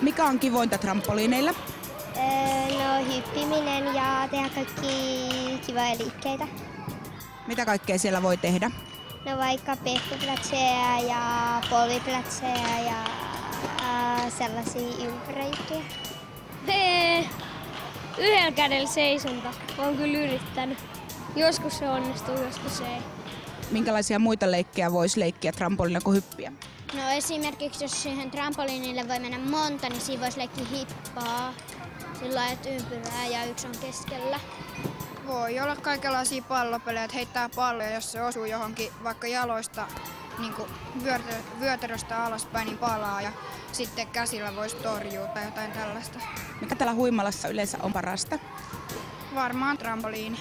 Mikä on kivointa trampoliineilla? No hyppiminen ja tehdä kaikki kivoja liikkeitä. Mitä kaikkea siellä voi tehdä? No vaikka pehkuplätsejä ja polviplätsejä ja sellaisia ympäröityjä. Yhdellä kädellä seisonta. Olen kyllä yrittänyt. Joskus se onnistuu, joskus ei. Minkälaisia muita leikkejä voisi leikkiä trampoliina kuin hyppiä? No esimerkiksi jos siihen trampoliinille voi mennä monta, niin siinä voisi leikkiä hippaa. Sillä lailla, että ympyrää ja yksi on keskellä. Voi olla kaikenlaisia pallopelejä, että heittää palloja, jos se osuu johonkin vaikka jaloista niin vyötäröstä alaspäin, niin palaa ja sitten käsillä voisi torjua tai jotain tällaista. Mikä täällä Huimalassa yleensä on parasta? Varmaan trampoliini.